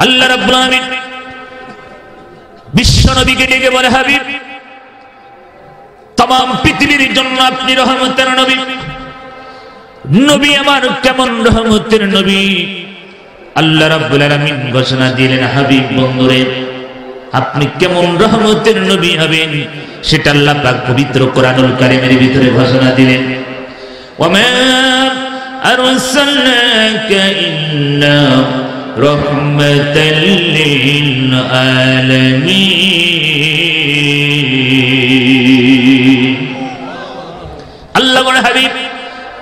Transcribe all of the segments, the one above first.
আল্লাহ রাব্বুল আলামিন বিশ্ব নবীকে ডেকে বলে, হাবিব, तमाम পৃথিবীর জন্য আপনি রহমতের নবী। নবী আমার কেমন রহমতের নবী? আল্লাহ রাব্বুল আলামিন ঘোষণা দিলেন, হাবিব বন্ধুরে, আপনি কেমন রহমতের নবী হবেন সেটা আল্লাহ পাক পবিত্র কোরআনুল কারীমের ভিতরে ঘোষণা দিলেন। ওয়ামা আরসালনাকা ইল্লা রাহমাতাল লিল আলামিন। আল্লাহ বলে, হাবিব,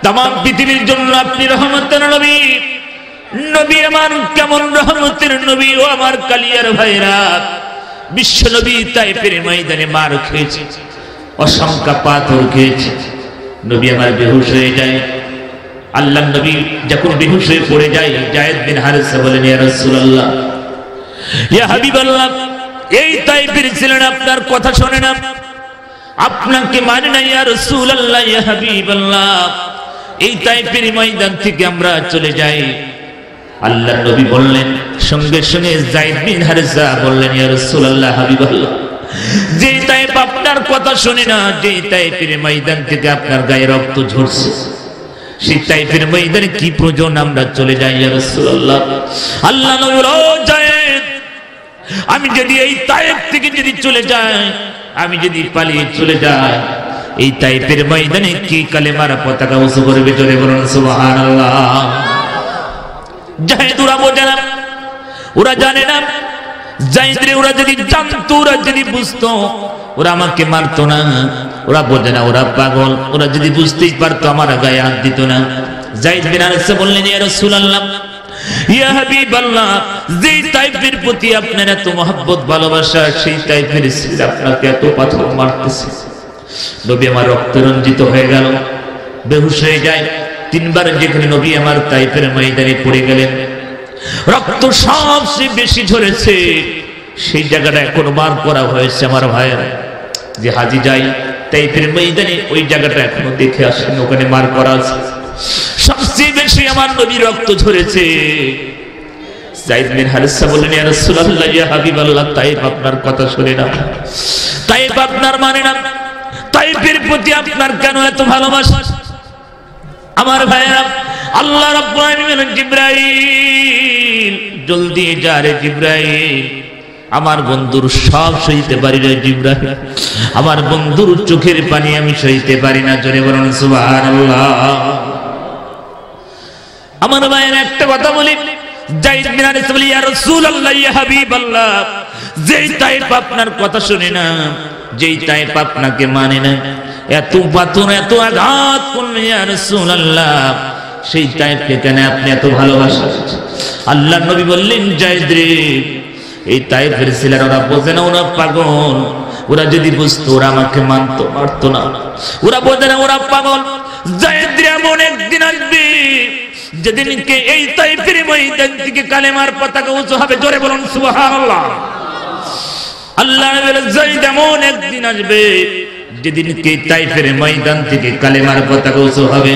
तमाम পৃথিবীর জন্য আপনি রহমতের নবী। নবী আমার কেমন রহমতের নবী? ও আমার কালিয়ার ভাইরা, বিশ্ব নবী তাইফের ময়দানে মার খেয়েছে, অসংখ্য পাথর খেয়েছে। নবী আমার বেহুশ হয়ে যায়। আল্লাহ নবী যখন বেহুশ হয়ে পড়ে যায়, যায়েদ বিন হারেসা বলেন, ইয়া রাসূলুল্লাহ, ইয়া হাবিবাল্লাহ, এই তাইফের ছিলেন আপনার কথা শোনে না, আপনাকে মানে না, ইয়া রাসূলুল্লাহ, ইয়া হাবিবাল্লাহ, এই তাইফের ময়দান থেকে আমরা চলে যাই। আল্লাহ নবী বললেন, সঙ্গে সঙ্গে যায়েদ বিন হারেসা বললেন, ইয়া রাসূলুল্লাহ, হাবিবাল্লাহ, যে তাইফ আপনার কথা শুনে না, যে তাইফের ময়দান থেকে আপনার গায়ে রক্ত ঝরছে, সেই তাইফের ময়দানে কি প্রয়োজন আমরা চলে যাই ইয়া রাসূলুল্লাহ? আল্লাহ নবী বললেন, ও যায়েদ, আমি যদি এই তাইফ থেকে যদি চলে যাই, আমি যদি পালিয়ে চলে যাই, এই তাইফের ময়দানে কি কালেমার পতাকা উঁচু করবে? জোরে বলুন সুবহানাল্লাহ। যায়েদ ওরা বোঝে না, ওরা জানে না। যায়েদরে ওরা যদি জানতো, ওরা যদি বুঝতো, ওরা আমাকে মারতো না। ওরা বোঝে না, ওরা পাগল। ওরা যদি বুঝতেই পারতো, আমার গায়ে হাত দিত না। যায়েদ বিন হারেসা বললেন, ইয়া রাসূলুল্লাহ, ইয়া হাবিবাল্লাহ, যে তাইফের প্রতি আপনার এত মহব্বত ভালোবাসা, সেই তাইফের ছেলে আপনাকে এত পাথর মারতেছে। নবী আমার রক্তরঞ্জিত হয়ে গেল, বেহুশ হয়ে যায়। তিনবার যেখানে নবী আমার তাইফের ময়দানে পড়ে গেলেন, রক্ত সবচেয়ে বেশি ঝরেছে, সেই জায়গাটা এখনো বার করা হয়েছে। আমার ভাইয়েরা, যে হাজি যাই তাইফের ময়দানে, ওই জায়গাটা এখনো দেখে আসেন, ওখানে মার করা আছে। সবচেয়ে বেশি আমার নবী রক্ত ঝরেছে। যায়েদ বিন হারেসা বললেন, ইয়া রাসূলুল্লাহ, ইয়া হাবিবাল্লাহ, তাইফ আপনার কথা শুনে না, তাইফ আপনার মানে না, তাইফের প্রতি আপনার কেন এত ভালোবাসা? আমার ভাইয়েরা, আল্লাহ রাব্বুল আলামিন বলেন, জিবরাইল, জলদি যা রে জিবরাইল, আমার বন্ধুর সব সইতে পারি না জিবরাইল, আমার বন্ধুর চোখের পানি আমি সইতে পারি না। জোরে বলুন সুবহানাল্লাহ। আমার ভাইয়েরা, একটা কথা বলি, যায়েদ বিন হারেসা বলে, ইয়া রাসূলুল্লাহ, ইয়া হাবিবাল্লাহ, যেই তাইফ আপনার কথা শুনে না, যেই তাইফ আপনাকে মানে না, এত পাথর এত আঘাত করলে, ইয়া রাসূলুল্লাহ, সেই তাইফকে কেন আপনি এত ভালোবাসেন? আল্লাহ নবী বললেন, যায়েদ রে, এই তাইফের ছেলেরা ওরা বোঝে না, ওরা পাগল। ওরা যদি বুঝতো, ওরা আমাকে মানতো, মারতো না। ওরা বোঝে না, ওরা পাগল। যায়েদ রে, এমন একদিন আসবে যেদিনকে এই তাইফের ময়দান থেকে কালেমার পতাকা উঁচু হবে। জোরে বলুন সুবহানাল্লাহ। আল্লাহ বলে, যায়েদ, এমন একদিন আসবে যেদিনকে তাইফের ময়দান থেকে কালেমার পতাকা উঁচু হবে।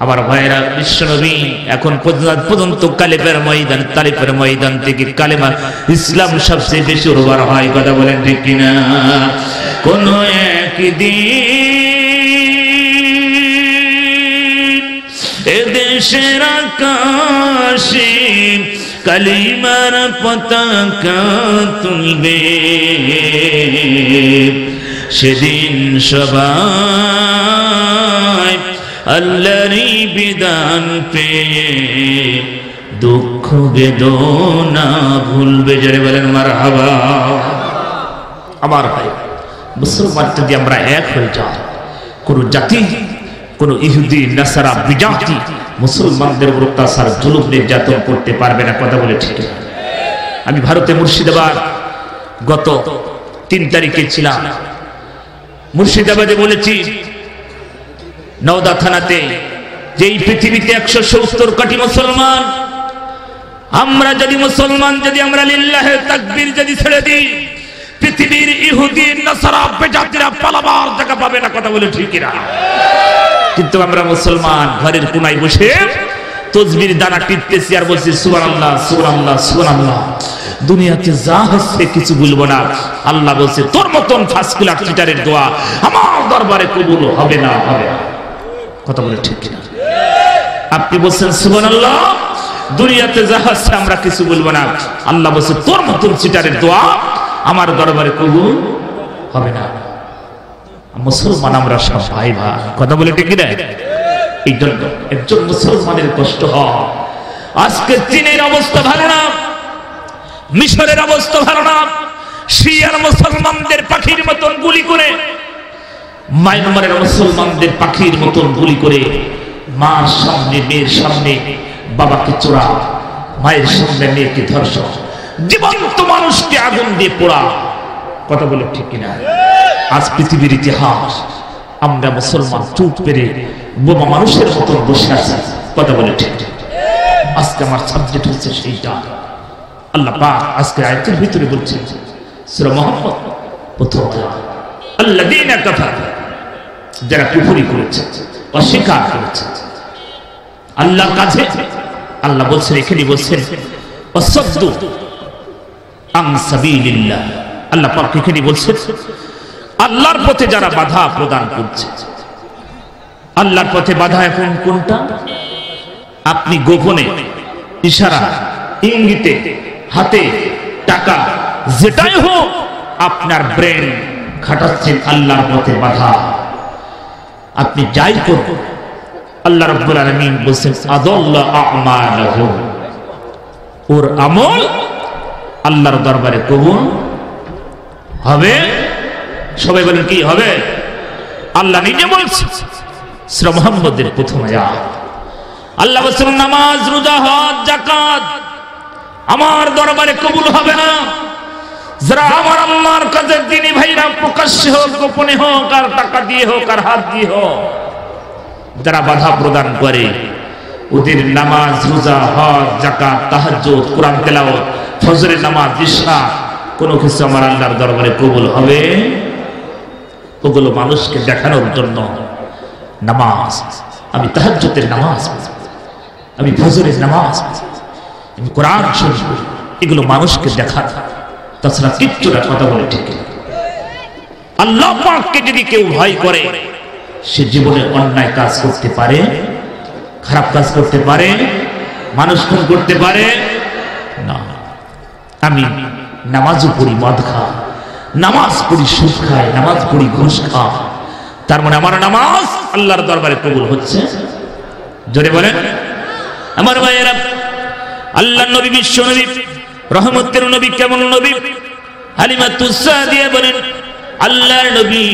আমার ভাইয়েরা, বিশ্বনবী এখন পর্যন্ত কালেমার ময়দান, তারিফের ময়দান থেকে কালেমা ইসলাম সবচেয়ে বেশি উর্বর হয়। কথা বলেন ঠিক কিনা? কোন একদিন এদেশের আকাশে কালিমার পতাকা তুলবে, সেদিন সবাই আল্লাহরই বিধান পেয়ে দুঃখ বেদনা ভুলবে। যারা বলেন মারহাবা। আমার ভাই, মুসলমান যদি আমরা এক হয়ে যাই, কোন জাতি, কোন ইহুদি নাসারা বিজাতি মুসলমানদের উপর অত্যাচার জুলুম নির্যাতন করতে পারবে না। কথা বলে ঠিক। আমি ভারতে মুর্শিদাবাদ গত 3 তারিখে ছিলাম। মুর্শিদাবাদে বলেছি, নওদা থানাতে, যে এই পৃথিবীতে 170 কোটি মুসলমান, আমরা যদি মুসলমান, যদি আমরা লিল্লাহে তাকবীর যদি ছেড়ে দিই, পৃথিবীর ইহুদি নাসারা বেজাতিরা পালাবার জায়গা পাবে না। কথা বলে ঠিক না? কিন্তু আমরা মুসলমান ঘরের কোনায় বসে তসবির দানা টিপতেছি আর বলছি সুবহানাল্লাহ সুবহানাল্লাহ সুবহানাল্লাহ, দুনিয়াতে যা হচ্ছে কিছু বলবো না। আল্লাহ বলছে তোর মতন ফার্স্ট ক্লাস টিচারের দোয়া আমার দরবারে কবুল হবে না, হবে না। কথা বলে ঠিক কিনা? আপনি বলছেন সুবহানাল্লাহ, দুনিয়াতে যা হচ্ছে আমরা কিছু বলবো না। আল্লাহ বলছে তোর মতন টিচারের দোয়া আমার দরবারে কবুল হবে না। মুসলমান আমরা সব ভাই ভাই, কথা বলে ঠিক কিনা? এই জন্য একজন মুসলমানের কষ্ট হয়। আজকে চীনের অবস্থা ভালো না, মিশরের অবস্থা ভালো না, সিরিয়ার মুসলমানদের পাখির মতন গুলি করে, মায়ানমারের মুসলমানদের পাখির মতন গুলি করে, মার সামনে মেয়ের সামনে বাবাকে চোরা, মায়ের সামনে মেয়েকে ধর্ষণ, জীবন্ত মানুষকে আগুন দিয়ে পোড়া। কথা বলে ঠিক কিনা? আজ পৃথিবীর ইতিহাস আমরা মুসলমান চুপ পেরে বোমা মানুষের মতন বসে আছি। কথা বলে ঠিক? আজকে আমার সাবজেক্ট হচ্ছে সেইটা। আল্লাহ পাক আজকে আয়াতের ভিতরে বলছেন সূরা মুহাম্মদ প্রথম আয়াত, আল্লাযীনা কাফারু, যারা কুফরি করেছে, অস্বীকার করেছে আল্লাহর কাছে। আল্লাহ বলছেন, এখানে বলছেন ওয়াসাদ্দু আন সাবিলিল্লাহ। আল্লাহ পাক এখানে বলছেন আল্লাহর পথে যারা বাধা প্রদান করছে। আল্লাহর পথে বাধা এখন কোনটা? আপনি গোপনে, ইশারা, ইঙ্গিতে, হাতে, টাকা, যেটাই হোক আপনার ব্রেন খাটাচ্ছেন আল্লাহর পথে বাধা। আপনি যাই করুন, আল্লাহ রাব্বুল আলামিন বলেন আদাল্লা আমালাহুম, ওর আমল আল্লাহর দরবারে কবুল হবে। সবাই বলেন কি হবে? আল্লাহ নিজে বলছেন সূরা মুহাম্মদের প্রথম আয়াত। আল্লাহ বলেন নামাজ, রোজা, হজ, যাকাত আমার দরবারে কবুল হবে না। যারা আমার আল্লাহর কাছে দিনী ভাইরা প্রকাশ্যে হোক গোপনে হোক, আর টাকা দিয়ে হোক আর হাত দিয়ে হোক, যারা বাধা প্রদান করে, ওদের নামাজ, রোজা, হজ, যাকাত, তাহাজ্জুদ, কোরআন তেলাওয়াত, ফজরের নামাজ, ইশরা কোনো কিছু আমার আল্লাহর দরবারে কবুল হবে। ওগুলো মানুষকে দেখানোর জন্য নামাজ, আমি তাহাজ্জুদের নামাজ, আমি ফজরের নামাজ, আমি কোরআন শরীফ, এগুলো মানুষকে দেখানো, তাছাড়া কিচ্ছু না। কথা বলে ঠিক? আল্লাহ পাককে যদি কেউ ভয় করে, সে জীবনে অন্যায় কাজ করতে পারে, খারাপ কাজ করতে পারে, মানুষ খুন করতে পারে না। আমি নামাজও পড়ি মদ খাই, নামাজ পড়ি সুদ খাই, নামাজ পড়ি ঘুষ খাই, তার মানে আমার নামাজ আল্লাহর দরবারে কবুল হচ্ছে? জোরে বলেন আমার ভাইয়েরা। আল্লাহর নবী, বিশ্ব নবী, রহমতের নবী, কেমন নবী? হালিমাতুস সাদিয়া বলেন আল্লাহর নবী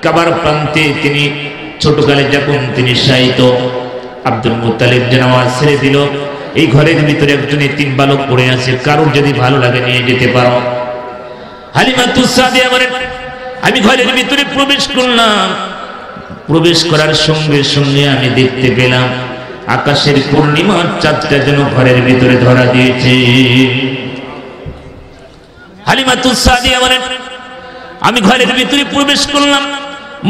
কাবার প্রান্তে তিনি ছোটকালে যখন তিনি শায়িত, আব্দুল মুত্তালিব যে নামাজ ছেড়ে দিল, এই ঘরের ভিতরে একজন এতিম বালক পড়ে আছে, কারোর যদি ভালো লাগে নিয়ে যেতে পারো। হালিমাতুস সাদিয়া বলেন আমি ঘরের ভিতরে প্রবেশ করলাম, প্রবেশ করার সঙ্গে সঙ্গে আমি দেখতে পেলাম আকাশের পূর্ণিমার চাঁদটা যেন ঘরের ভিতরে ধরা দিয়েছে। হালিমাতুস সাদিয়া বলেন আমি ঘরের ভিতরে প্রবেশ করলাম,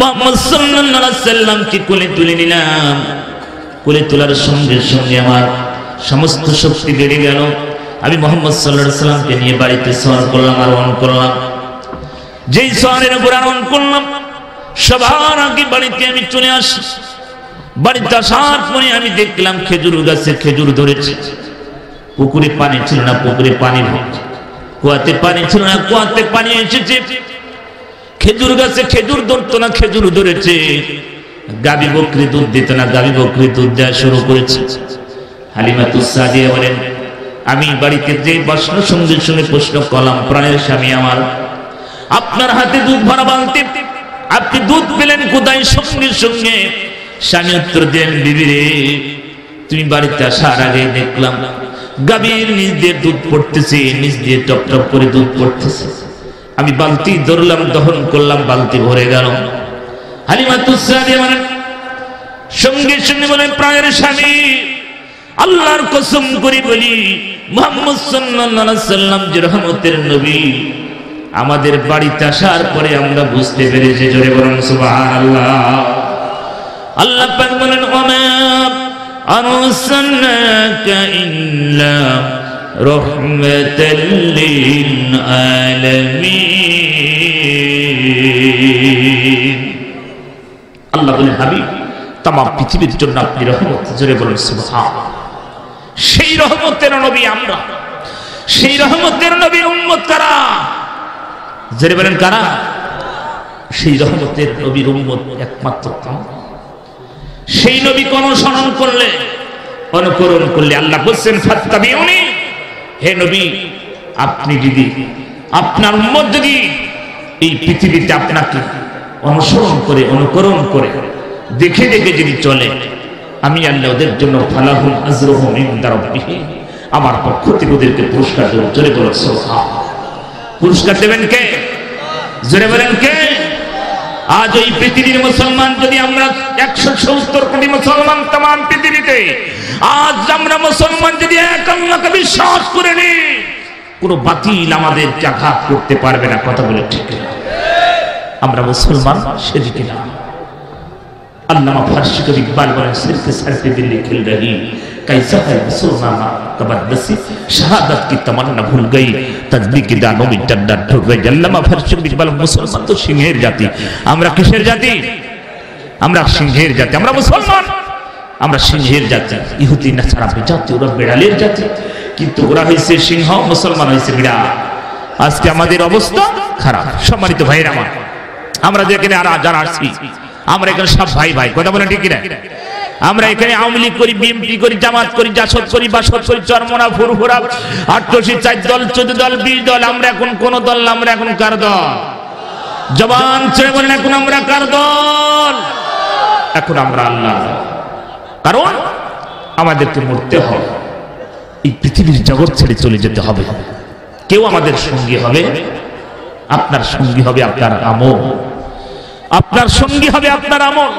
মুহাম্মদ সাল্লাল্লাহু আলাইহি সাল্লামকে কোলে তুলে নিলাম। কোলে তোলার সঙ্গে সঙ্গে আমার সমস্ত শক্তি বেড়ে গেল। আমি মুহাম্মদ সাল্লাল্লাহু আলাইহি সাল্লামকে নিয়ে বাড়িতে সওয়ার করলাম, আরোহণ করলাম। যেই সওয়ারের উপর আরোহণ করলাম, সবার আগে বাড়িতে আমি চলে আসি। বাড়িতে আসার পরে আমি দেখলাম খেজুর গাছে খেজুর ধরেছে। পুকুরে পানি ছিল না, পুকুরে পানি ভর্তি। কুয়াতে পানি ছিল না, কুয়াতে পানি এসেছে। খেজুর গাছে খেজুর ধরতো না, খেজুর ধরেছে। গাবি বকরি দুধ দিত না, গাবি বকরি দুধ দেওয়া শুরু করেছে। হালিমাতুস সাদিয়া বলেন আমি বাড়িতে যে বসার সঙ্গে সঙ্গে প্রশ্ন করলাম, প্রাণের স্বামী আমার, আপনার হাতে দুধ ভরা বালতি, আপনি দুধ পেলেন কোথায়? সঙ্গে সঙ্গে স্বামী উত্তর দেন বিবি রে, তুমি বাড়িতে আসার আগে দেখলাম গাভীর নিচ দিয়ে দুধ পড়তেছে, নিচ দিয়ে টপ টপ করে দুধ পড়তেছে। আমি বালতি ধরলাম, দহন করলাম, বালতি ভরে গেল। হালিমাতুস সাদিয়া বলেন সঙ্গে সঙ্গে বলেন প্রাণের স্বামী আল্লাহর কসম করে বলি মুহাম্মদ সাল্লাল্লাহু আলাইহি সাল্লাম যে রহমতের নবী, আমাদের বাড়িতে আসার পরে আমরা বুঝতে পেরেছি। জোরে বলেন সুবহানাল্লাহ। আল্লাহ পাক বলেন ওমা আরসালনাকা ইল্লা রাহমাতাল লিল আলামিন। আল্লাহ বলেন হাবিব তাম পৃথিবীর জন্য আপনি রহমত। জোরে বলুন সুবহানাল্লাহ। সেই রহমতের নবী আমরা, সেই রহমতের নবীর উম্মত কারা? জোরে বলেন কারা? সেই রহমতের নবীর উম্মত একমাত্র আমরা। সেই নবীকে অনুসরণ করলে, অনুকরণ করলে আল্লাহ বলছেন ফাত্তাবিউনি, হে নবী আপনি যদি, আপনার উম্মত যদি এই পৃথিবীতে আপনাকে অনুসরণ করে, অনুকরণ করে, দেখে দেখে যদি চলে, আমি আল্লাহ ওদের জন্য ফালাহুম আজরুহুম ইনদা রাব্বিহিম, আমার পক্ষ থেকে ওদেরকে পুরস্কার দেব। জোরে বলেন সুবহানাল্লাহ। পুরস্কার দেবেন কে? জোরে বলেন কে? আজ ওই পৃথিবীর মুসলমান যদি আমরা 170 কোটি মুসলমান তাম পৃথিবীতে, আজ আমরা মুসলমান যদি এক আল্লাহকে বিশ্বাস করে নিই, কোনো বাতিল আমাদেরকে আঘাত করতে পারবে না। কথা বলে ঠিক না? আমরা মুসলমান সেদিকে না। আল্লামা ফারসি কবি ইকবাল বলেন সিরকে সারতে দিল্লি খেল রহি कैसा है मुसलमान कबर नसीब शहादत की तमन्ना भूल गई तस्बीह की दानों में जन्नत ढूंढ गई। আল্লামা ফারসি কবি ইকবাল মুসলমান তো সিংহের জাতি। আমরা কিসের জাতি? আমরা সিংহের জাতি। আমরা মুসলমান, আমরা সিংহের জাতি। ইহুদি নাসারা জাতি, ওরা বিড়ালের জাতি, কিন্তু ওরা হয়েছে সিংহ, মুসলমান হয়েছে বিড়াল। আজকে আমাদের অবস্থা খারাপ। সম্মানিত ভাইরা আমার, আমরা যেখানে যারা আসছি, আমরা এখানে সব ভাই ভাই। কথা বলেন ঠিক কিনা? আমরা এখানে আওয়ামী লীগ করি, বিএনপি করি, জামাত করি, জাসদ করি, বাসদ করি, চরমনা, ফুরফুরা, 88, 4 দল, 14 দল, 20 দল। আমরা এখন কোন দল? আমরা এখন কার দল? জবান ছেড়ে বলেন এখন আমরা কার দল? এখন আমরা আল্লাহ। কারণ আমাদেরকে মরতে হবে, এই পৃথিবীর জগৎ ছেড়ে চলে যেতে হবে। কেউ আমাদের সঙ্গী হবে? আপনার সঙ্গী হবে আপনার আমল, আপনার সঙ্গী হবে আপনার আমল।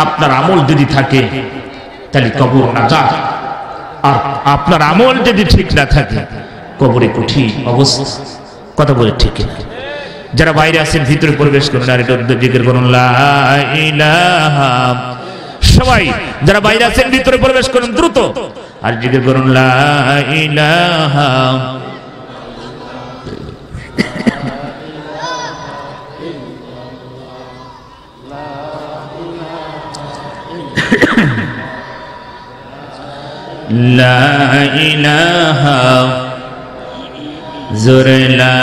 আপনার আমল যদি থাকে তাহলে কবর নাজাত, আর আপনার আমল যদি ঠিক না থাকে কবরে কঠিন অবস্থা। কথা বলে ঠিক না? যারা বাইরে আছেন ভিতরে প্রবেশ করুন, আর এটা জিকির করুন লা ইলাহা। সবাই যারা বাইরে আছেন ভিতরে প্রবেশ করুন দ্রুত, আর জিকির করুন লা ইলাহা। লা ইলাহা, জোরে লা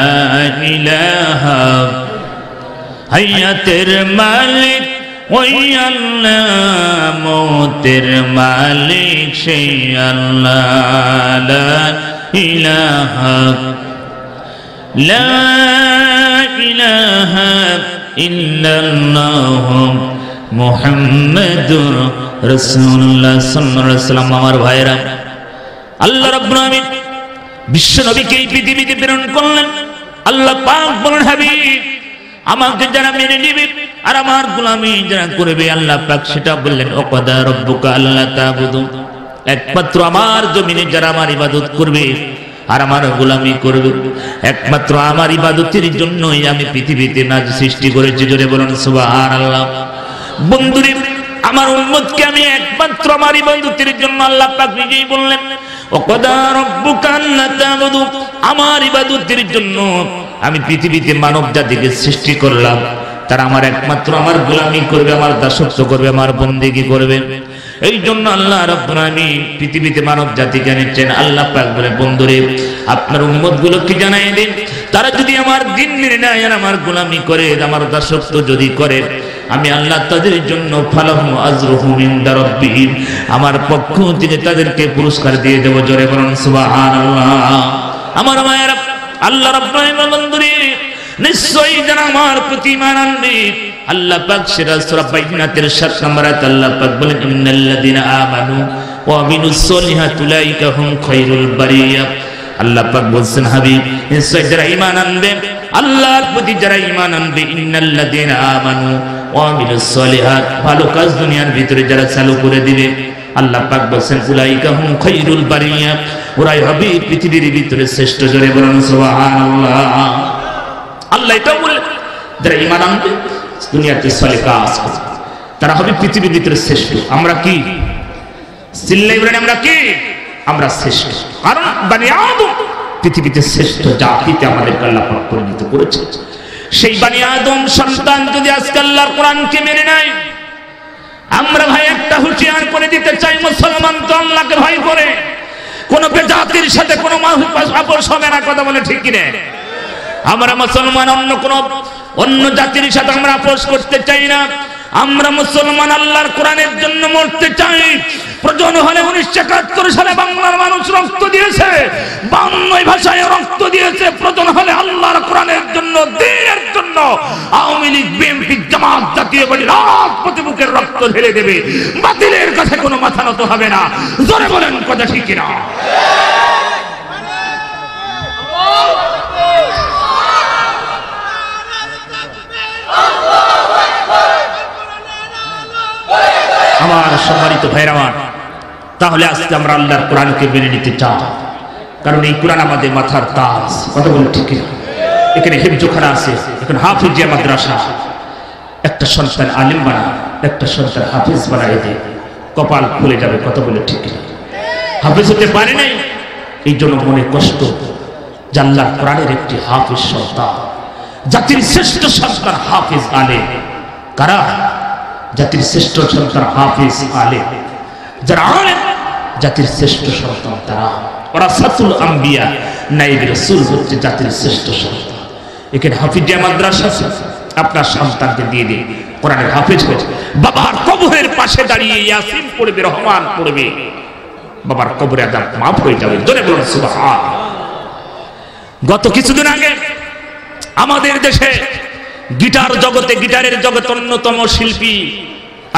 ইলাহা। হায়াতের মালিক ওই আল্লাহ, মৌতের মালিক সেই আল্লাহ। লা ইলাহা, লা ইলাহা ইল্লাল্লাহ মুহাম্মাদুর রাসূলুল্লাহ সাল্লাল্লাহু আলাইহি ওয়াসাল্লাম। আমার ভাইরা, আল্লাহ রাব্বুল আলামিন বিশ্ব নবীকে এই পৃথিবীতে প্রেরণ করলেন। আল্লাহ পাক বলেন হাবিব আমাকে যারা মেনে নেবে আর আমার গোলামি যারা করবে, আল্লাহ পাক সেটা বললেন ওয়াকাদা রাব্বুকা আল্লা তা'বুদু, একমাত্র আমার জমিনে যারা আমার ইবাদত করবে আর আমার গোলামি করবে, একমাত্র আমার ইবাদতের জন্যই আমি পৃথিবীতে নাজ সৃষ্টি করেছি। জোরে বলুন সুবহানাল্লাহ। বন্ধুরে, আমার উম্মতকে আমি একমাত্র আমার ইবাদতের জন্য আল্লাহ পাক নিজেই বললেন ওয়াকাদা রাব্বুকা আল্লা তা'বুদু, আমার ইবাদতের জন্য আমি পৃথিবীতে মানব জাতিকে সৃষ্টি করলাম। তারা আমার একমাত্র আমার গোলামি করবে, আমার দাসত্ব করবে, আমার বন্দেগী করবে। এই জন্য আল্লাহ রাব্বুল আলামিন পৃথিবীতে মানব জাতিকে এনেছেন। আল্লাহ পাক বলে বন্ধুরে আপনার উম্মত গুলোকে জানাই দিন, তারা যদি আমার দিন মেনে নেয় আর আমার গোলামি করে, আমার দাসত্ব যদি করে, আমি আল্লাহ তাদের জন্য ফালাহুম আজরুহুম ইনদা রাব্বিহিম, আমার পক্ষ থেকে তাদেরকে পুরস্কার দিয়ে দেব। জোরে বলুন সুবহানাল্লাহ। আমার মায়েরা, আল্লাহ রাব্বুল আলামিন বন্ধুরে নিশ্চয়ই যারা আমার প্রতি ঈমান আনবে, আল্লাহ পাক সূরা বাইনাতের 7 নম্বর আয়াত আল্লাহ পাক বলেন ইন্নাল্লাযীনা আমানু ওয়া আমিলুস সলিহাতি উলাইকা হুম খায়রুল বারিয়া। আল্লাহ পাক বলছেন হাবিব নিশ্চয়ই যারা ঈমান আনবে, আল্লাহর প্রতি যারা ঈমান আনবে, ইন্নাল্লাযীনা আমানু ওয়া আমিলুস সলিহাত, ভালো কাজ দুনিয়ার ভিতরে যারা চালু করে দিবে, আল্লাহ পাক বলছেন উলাইকা হুম খায়রুল বারিয়া, ওরাই হবে পৃথিবীর ভিতরে শ্রেষ্ঠ। জোরে বলুন সুবহানাল্লাহ। আল্লাহ এটা বললেন যারা ঈমান আনবে, দুনিয়াতে সালেহ কাজ করবে, তারা হবে পৃথিবীর ভিতরে শ্রেষ্ঠ। আমরা কি? চিল্লাই বলেন আমরা কি? আমরা শ্রেষ্ঠ। কারণ বনি আদম পৃথিবীতে শ্রেষ্ঠ জাতিতে আমাদেরকে আল্লাহ পাক পরিণত করেছে। সেই বনি আদম সন্তান যদি আজকে আল্লাহর কোরআনকে মেনে নেয়, আমরা ভাই একটা হুঁশিয়ার করে দিতে চাই, মুসলমান তো আল্লাহকে ভয় করে, কোন বেজাতির সাথে কোনো আপোষ হবে না। কথা বলে ঠিক কিনা? আমরা মুসলমান অন্য জাতির সাথে আমরা আপোষ করতে চাই না। আমরা মুসলমান আল্লাহর কোরআনের জন্য মরতে চাই। প্রয়োজন হলে 1971 সালে বাংলার মানুষ রক্ত দিয়েছে, 52 ভাষায় রক্ত দিয়েছে। প্রয়োজন হলে আল্লাহর কোরআনের জন্য, দ্বীনের জন্য আওয়ামী লীগ, বিএনপি, জামাত, জাতীয় পার্টি রাজপথে বুকের রক্ত ঢেলে দেবে। বাতিলের কাছে কোনো মাথা নত হবে না। জোরে বলেন কথা ঠিক কিনা? আমার সম্মানিত ভাইরা আমার, তাহলে আজকে আমরা আল্লাহর কোরআনকে মেনে নিতে চাই, কারণ এই কোরআন আমাদের মাথার তাজ। কথা বলে ঠিক না? এখানে হিফজখানা আছে, এখানে হাফিজিয়া মাদ্রাসা। একটা সন্তান আলিম বানা, একটা সন্তান হাফিজ বানাই দে, কপাল খুলে যাবে। কথা বলে ঠিক না? হাফিজ হতে পারে নাই, এই জন্য মনে কষ্ট যে আল্লাহর কোরআনের একটি হাফিজ সন্তান, জাতির শ্রেষ্ঠ সন্তান হাফিজ আলেম। কারা? জাতির শ্রেষ্ঠ সন্তান হাফিজ আলেম। যারা আলেম জাতির শ্রেষ্ঠ সন্তান তারা। ওরাসাতুল আম্বিয়া, নায়েব রাসূল হচ্ছে জাতির শ্রেষ্ঠ সন্তান। এখানে হাফিজিয়া মাদ্রাসা আছে, আপনার সন্তানকে দিয়ে দিন কোরআনের হাফিজ হয়েছে। বাবার কবরের পাশে দাঁড়িয়ে ইয়াসিন পড়বে, রহমান পড়বে, বাবার কবরে আযাব মাফ হয়ে যাবে। জোরে বলুন সুবহান। গত কিছুদিন আগে আমাদের দেশে গিটার জগতে, গিটারের জগতে অন্যতম শিল্পী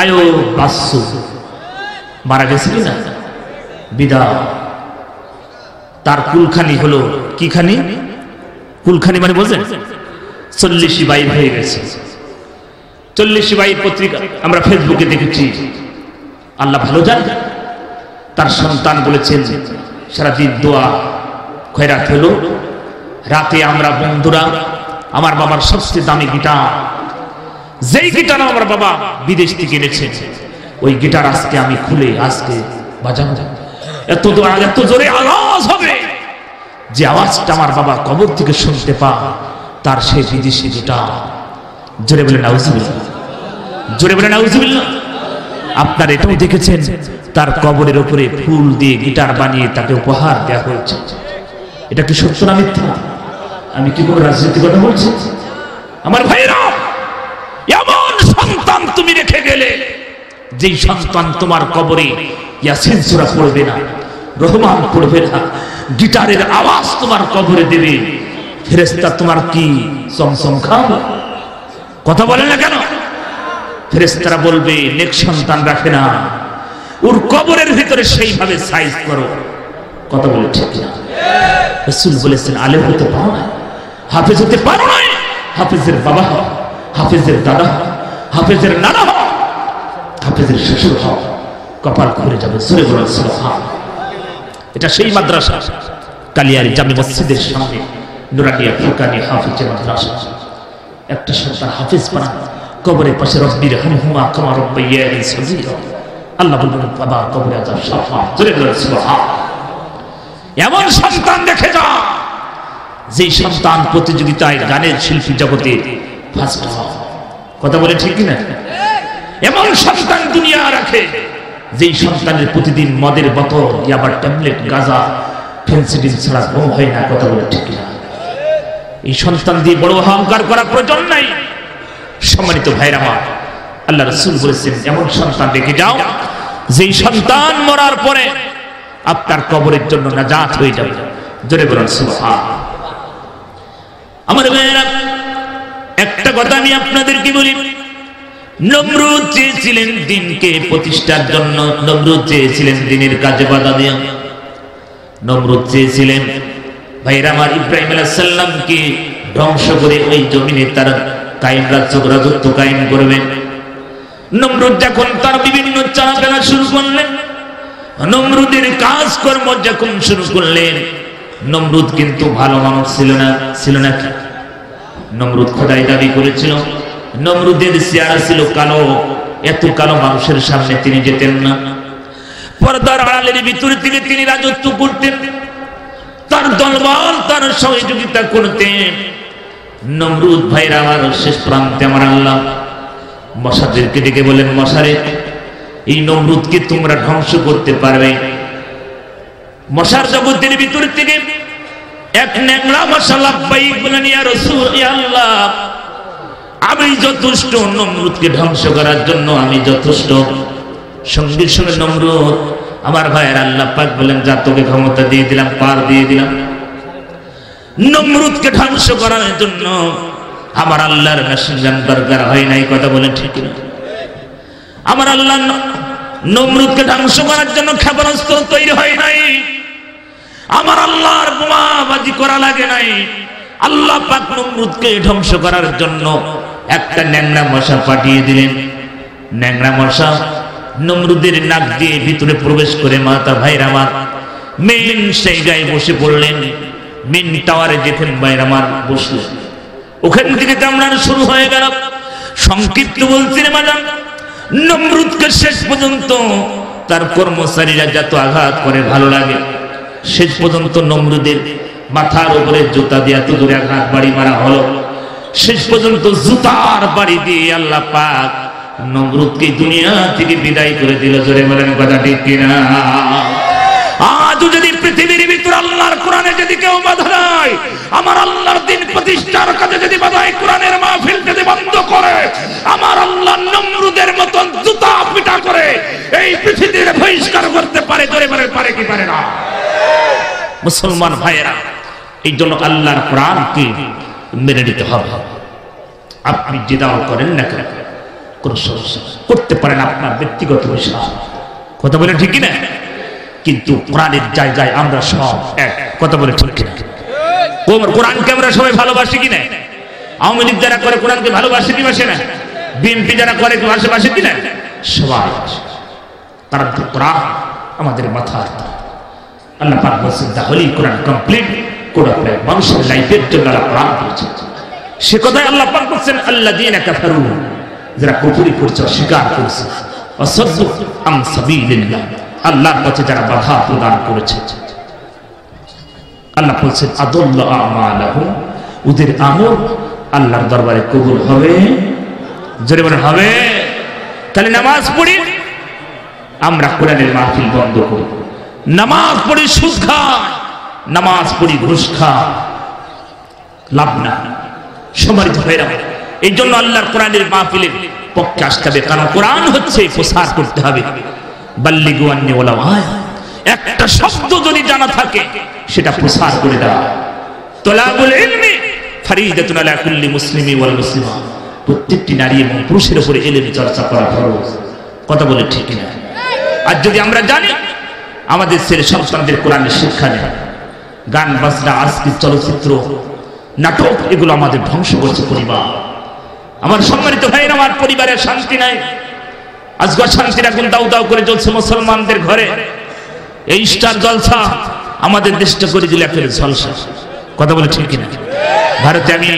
আয়ো বাসু মারা গেছিল না? বিদায়। তার কুলখানি হলো কি খানি? কুলখানি মানে বোঝেন? 40 বাইর হয়ে গেছে। 40 বাইর পত্রিকা আমরা ফেসবুকে দেখেছি। আল্লাহ ভালো জানে। তার সন্তান বলেছেন সারাদিন দোয়া খয়রাত হলো, রাতে আমরা বন্ধুরা আমার বাবার সবচেয়ে দামি গিটার, যেই গিটার আমার বাবা বিদেশ থেকে এনেছেন, ওই গিটার আজকে আমি খুলে আজকে বাজাবো। এত জোরে আওয়াজ হবে যে আওয়াজটা আমার বাবা কবর থেকে শুনতে পা, তার সেই বিদেশি গিটার। জোরে বলে নাউজুবিল্লাহ, জোরে বলে নাউজুবিল্লাহ। আপনার এটাও দেখেছেন তার কবরের উপরে ফুল দিয়ে গিটার বানিয়ে তাকে উপহার দেওয়া হয়েছে। এটা কি সত্য না মিথ্যা? আমি কি কোনো রাজনীতি কথা বলছি? আমার ভাইরা, এমন সন্তান তুমি রেখে গেলে, যেই সন্তান তোমার কবরে ইয়াসিন সূরা পড়বে না, রহমান পড়বে না, গিটারের আওয়াজ তোমার কবরে দেবে, ফেরেশতা তোমার কি চমচম খাবে? কথা বলে না কেন? ফেরেশতারা বলবে নেক সন্তান রাখে না, ওর কবরের ভিতরে সেইভাবে সাইজ করো। কথা বলে ঠিক না? রাসূল বলেছেন আলেম হতে পারো না, হাফেজ হতে পারো না, হাফেজের বাবা হও, হাফেজের দাদা হও, হাফেজের নানা হও, হাফেজের শ্বশুর হও, কপাল খুলে যাবে। জোরে বলুন সুবহান। এটা সেই মাদ্রাসা কালিয়ারি জামে মসজিদের সামনে নুরানিয়া ফুরকানি হাফেজ মাদ্রাসা। একটা সন্তান হাফেজ বানা, কবরের পাশে রব্বির হামহুমা কামা রাব্বায়ানি সগীরা। আল্লাহ বলবেন বাবা কবরে আযাব সাফা। জোরে বলুন সুবহান। এমন সন্তান দেখে যা, যেই সন্তান প্রতিযোগিতায় গানের শিল্পী জগতে ফার্স্ট হয়। কথা বলে ঠিক কিনা? এমন সন্তান দুনিয়া রাখে, যেই সন্তানের প্রতিদিন মদের বোতল, ইয়াবার ট্যাবলেট, গাঁজা, ফেন্সিডিল ছাড়া ঘুম হয় না। কথা বলে ঠিক কিনা? এই সন্তান দিয়ে বড় অহংকার করার প্রয়োজন নাই। সম্মানিত ভাইরা আমার, আল্লাহ রাসূল বলেছেন এমন সন্তান রেখে যাও, যেই সন্তান মরার পরে আপনার কবরের জন্য নাজাত হয়ে যাবে। জোরে বলুন সুবহান। আমার ভাইরা, একটা কথা আমি আপনাদেরকে বলি, নমরুদ চেয়েছিলেন দিনকে প্রতিষ্ঠার জন্য, নমরুদ চেয়েছিলেন দিনের কাজে বাধা দেয়া, নমরুদ চেয়েছিলেন ভাইরা আমার ইব্রাহিম আলাইহিস সালামকে ধ্বংস করে ওই জমিনে তার কায়েম রাজত্ব কায়েম করবেন। নমরুদ যখন তার বিভিন্ন চালাচালা শুরু করলেন, নমরুদের কাজকর্ম যখন শুরু করলেন, নমরুদ কিন্তু ভালো মানুষ ছিল না কি? নমরুদ খোদাই দাবি করেছিল। নমরুদের চেহারা ছিল কালো, এত কালো মানুষের সামনে তিনি যেতেন না। পর্দার আড়ালের ভিতর থেকে তিনি রাজত্ব করতেন, তার দলবল তার সহযোগিতা করতেন। নমরুদ ভাইরা আমার শেষ প্রান্তে আমার আল্লাহ মশাদেরকে ডেকে বলেন, মশারে এই নমরুদকে তোমরা ধ্বংস করতে পারবে? মশার জগতের ভিতর থেকে এক ন্যাংরা মশা লাব্বাইক বলেন, ইয়া রাসূল, ইয়া আল্লাহ, আমি যথেষ্ট নমরুদকে ধ্বংস করার জন্য, আমি যথেষ্ট। সঙ্গে সঙ্গে নমরুদ আমার ভাইয়ের আল্লাহ পাক বলেন, যা তোকে ক্ষমতা দিয়ে দিলাম, পার দিয়ে দিলাম। নমরুদকে ধ্বংস করার জন্য আমার আল্লাহর মেশিনগান দরকার হয় নাই, কথা বলেন ঠিক না? আমার আল্লাহ নমরুদকে ধ্বংস করার জন্য ক্ষেপণাস্ত্র তৈরি হয় নাই, আমার আল্লাহর বোমাবাজি করা লাগে নাই। আল্লাহ পাক নমরুদকে ধ্বংস করার জন্য একটা ন্যাংরা মশা পাঠিয়ে দিলেন। ন্যাংরা মশা নমরুদের নাক দিয়ে ভিতরে প্রবেশ করে মাতা ভাইরা আমার মেন সেই গায়ে বসে পড়লেন। মেন টাওয়ারে যেখানে ভাইরা আমার বসলেন, ওখান থেকে কামড়ানো শুরু হয়ে গেল। সংক্ষিপ্ত বলছি রে ম্যাডাম, নমরুদকে শেষ পর্যন্ত তার কর্মচারীরা যত আঘাত করে ভালো লাগে, শেষ পর্যন্ত নমরুদের মাথার উপরে জুতা দিয়ে এত দূরে আঘাত বাড়ি মারা হলো। শেষ পর্যন্ত জুতার বাড়ি দিয়ে আল্লাহ পাক নমরুদকে দুনিয়া থেকে বিদায় করে দিল। জোরে বলেন কথা ঠিক কিনা? আজ যদি পৃথিবীর ভিতর আল্লাহর কোরআনে যদি কেউ বাধা দেয়, আমার আল্লাহর দিন প্রতিষ্ঠার কাজে যদি বাধা দেয়, কোরআনের মাহফিল যদি বন্ধ করে, আমার আল্লাহ নমরুদের মতন জুতা পিটা করে এই পৃথিবীর বহিষ্কার করতে পারে। জোরে বলেন পারে কি পারে না? মুসলমান ভাইয়েরা, এই জন্য আল্লাহর কোরআনকে মেনে নিতে হবে। আপনি যে দাও করেন না কেন, কোন সমস্যা করতে পারেন আপনার ব্যক্তিগত বিষয়, কথা বলে ঠিক না? কিন্তু কোরআনের জায়গায় আমরা সব এক, কথা বলে ঠিক কিনা? কোরআনকে আমরা সবাই ভালোবাসি কিনা? আওয়ামী লীগ যারা করে কোরআনকে ভালোবাসে কি বাসে না? বিএনপি যারা করে ভালোবাসে কিনা? সবাই। কারণ কোরআন আমাদের মাথার। আল্লাহ পাক বলেছেন, তাহলেই কোরআন কমপ্লিট করে মানুষের লাইফের জন্য আল্লাহ কোরআন দিয়েছেন। সে কথাই আল্লাহ পাক বলেছেন, আল্লাযীনা কাফারু, যারা কুফরি করেছে, অস্বীকার করেছে, ওয়াসাদ্দু আন সাবিলিল্লাহ, আল্লাহর পথে যারা বাধা প্রদান করেছে। আল্লাহ বলছেন, আদাল্লা আমালাহুম, ওদের আমল আল্লাহর দরবারে কবুল হবে। জোরে বলেন হবে। তাহলে নামাজ পড়ি, আমরা কোরআনের মাহফিল বন্ধ করি। নামাজ পড়ি সুদ খায়, নামাজ পড়ি ঘুষ খায়, লাভ না। সম্মানিত ভাইরা, এই জন্য আল্লাহর কোরআনের মাহফিলের পক্ষে আসতে হবে, কারণ কোরআন হচ্ছে প্রচার করতে হবে। বাল্লিগু আন্নী ওয়ালাউ আয়া, একটা শব্দ যদি জানা থাকে সেটা প্রচার করে দাও। তলাবুল ইলমি ফরিদাতুন আলা কুল্লি মুসলিমি ওয়াল মুসলিমা, প্রত্যেকটি নারী এবং পুরুষের উপরে ইলম চর্চা করা ফরজ। কথা বলে ঠিক না? আর যদি আমরা জানি আমাদের ছেলে সন্তানদের কোরআনের শিক্ষা নেই, গান বাজনা, আজকের চলচ্চিত্র, নাটক, এগুলো আমাদের ধ্বংস করছে পরিবার। আমার সম্মানিত ভাইরা, আমার পরিবারের শান্তি নাই। আজকের শান্তির আগুন দাউ দাউ করে জ্বলছে মুসলমানদের ঘরে। এই স্টার জলসা আমাদের দেশটা করে দিলে একটা জলসা। কথা বলে ঠিক কিনা? ভারতে আমি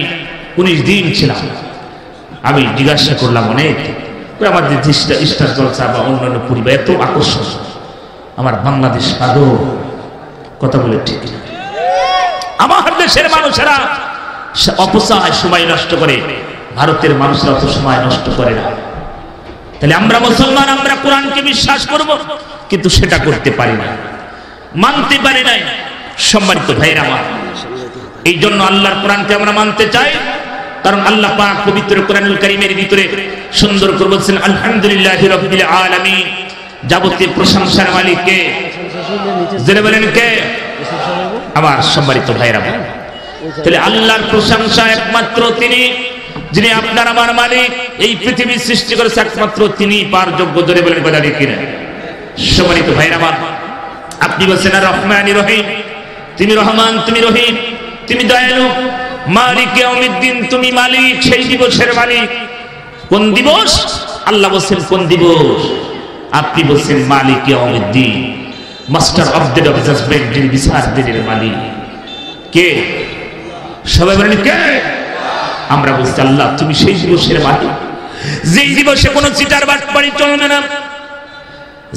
19 দিন ছিলাম। আমি জিজ্ঞাসা করলাম অনেক, আমাদের দেশটা স্টার জলসা বা অন্যান্য পরিবার এত আকর্ষণ, আমার বাংলাদেশ পাগল। কথা বলে ঠিক কিনা? আমার দেশের মানুষেরা অপচয় সময় নষ্ট করে, ভারতের মানুষরা অত সময় নষ্ট করে না। তাহলে আমরা মুসলমান, আমরা কোরআনকে বিশ্বাস করব, কিন্তু সেটা করতে পারি না, মানতে পারি নাই। সম্মানিত ভাইরা আমার, এই জন্য আল্লাহর কোরআনকে আমরা মানতে চাই, কারণ আল্লাহ পাক পবিত্র কোরআনুল কারীমের ভিতরে সুন্দর করে বলেছেন, আলহামদুলিল্লাহি রাব্বিল আলামিন, যাবতীয় প্রশংসার মালিক কে? জেনে বলেন কে? আমার সম্মানিত ভাইরা, তাহলে আল্লাহর প্রশংসা একমাত্র তিনি, যিনি আপনার আমার মালিক। এই পৃথিবী সৃষ্টি করেছে একমাত্র তিনি পার যোগ্য। ধরে বলেন কথা ঠিক কিনা? সম্মানিত ভাইরা আমার, আপনি বলছেন আর রহমানির রহিম, তিনি রহমান, তুমি রহিম, তুমি দয়ালু। মালিক ইয়াউমিদ্দিন, তুমি মালিক, সেই দিবসের মালিক। কোন দিবস? আল্লাহ বলছেন কোন দিবস? আপনি বলছেন মালিক ইয়াউমিদ্দিন, master of the day of judgement, যিনি বিচার দিনের মালিক। কে? সবাই বলেন কে? আমরা বলছি আল্লাহ তুমি সেই দিবসের মালিক, যেই দিবসে কোনো চিটার বাটপাড়ি চলবে না,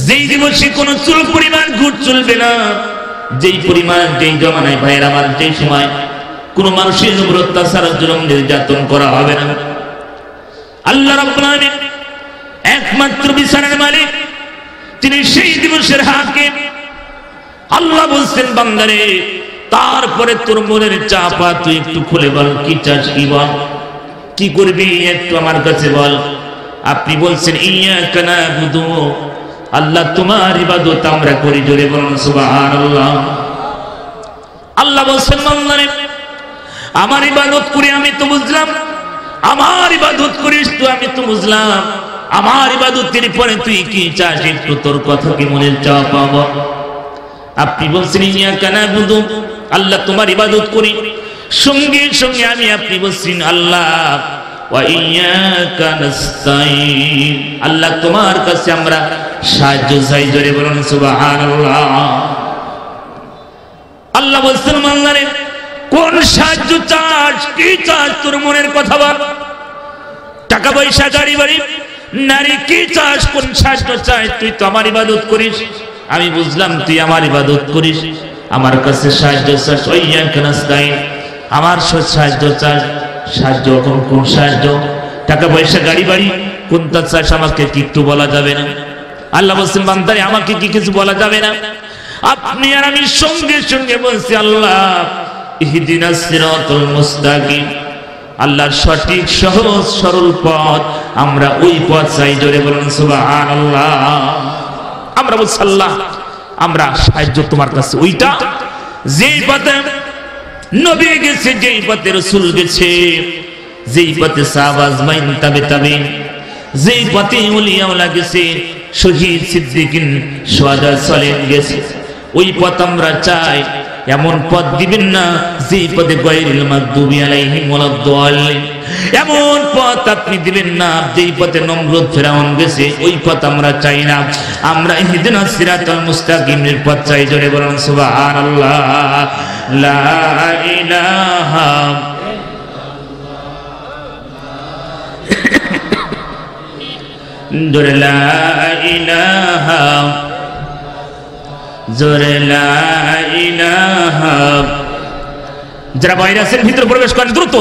যেই দিবসে কোনো চুল পরিমাণ ঘুট চলবে না, যেই পরিমাণ যেই জমানায় ভাইয়ের আমার যেই সময় কোন মানুষের উপর অত্যাচার জুলুম নির্যাতন করা হবে না। আল্লাহ রাব্বুল আলামিন একমাত্র বিচারের মালিক, তিনি সেই দিবসের হাকিম। আল্লাহ বলছেন বান্দারে তারপরে তোর মনের চাপা তুই একটু খুলে বল, কি চাস কি বল, কি করবি একটু আমার কাছে বল। আপনি বলছেন ইয়্যাকা না'বুদু, আল্লাহ তোমার ইবাদত আমরা করি, জোরে বলুন সুবহানাল্লাহ। আল্লাহ বলছেন বান্দারে আমার ইবাদত করি আমি তো বুঝলাম, আমার ইবাদত করিস তুই আমি তো বুঝলাম, আমার ইবাদতের পরে তুই কি চাস একটু তোর কথা কি মনের চাওয়া পাবো। আপনি বলছেন ইয়্যাকা না'বুদু, আল্লাহ তোমার ইবাদত করি, সঙ্গে সঙ্গে আমি আপনি বলছেন আল্লাহ ওয়া ইয়্যাকা নাস্তাঈন, আল্লাহ তোমার কাছে আমরা সাহায্য চাই, জোরে বলুন সুবহানাল্লাহ। আল্লাহ বলছেন বান্দারে কোন সাহায্য চাস, কি চাস তোর মনের কথা বল, টাকা পয়সা গাড়ি বাড়ি নারী কি চাস, কোন সাহায্য চাস, তুই তো আমার ইবাদত করিস, আমি বুঝলাম তুই আমার ইবাদত করিস, আমার কাছে সাহায্য চাস, ইয়্যাকা নাস্তাঈন আমার সাহায্য চাস। সাহায্য কোন সাহায্য, টাকা পয়সা গাড়ি বাড়ি কোনটা চাস আমাকে কি একটু বলা যাবে না। আল্লাহ বলছেন বান্দারে আমাকে কি কিছু বলা যাবে না। আপনি আর আমি সঙ্গে সঙ্গে বলছি আল্লাহ ইহদিনাস সিরাতাল মুস্তাকিম, আল্লাহর সঠিক সহজ সরল পথ, আমরা ওই পথ চাই, জোরে বলুন সুবহানাল্লাহ। আমরা বলছি আল্লাহ আমরা সাহায্য তোমার কাছে ওইটা যেই পথে নবী গেছে, যেই পথে রাসূল গেছে, যেই পথে সাহাবা আজমাইন তাবে তাবিন, যেই পথে ওলিয়া ওয়ালা গেছে, শহীদ সিদ্দিকিন শুহাদা সালেহিন গেছে, ওই পথ আমরা চাই। এমন পথ দিবেন না যেই পথে গায়রিল মাগদুবি আলাইহিম ওয়ালাদ-দাল্লিন, এমন পথ আপনি দিবেন না যেই পথে নমরুদ ফিরাউন গেছে, ওই পথ আমরা চাই না। আমরা ইহদিনাস সিরাতাল মুস্তাকিমের পথ চাই, জোরে বলুন সুবহানাল্লাহ। লা ইলাহা জোরে লা ইলাহা, জোরে লা ইলাহা। যারা বাইরে আছেন ভিতরে প্রবেশ করেন দ্রুত।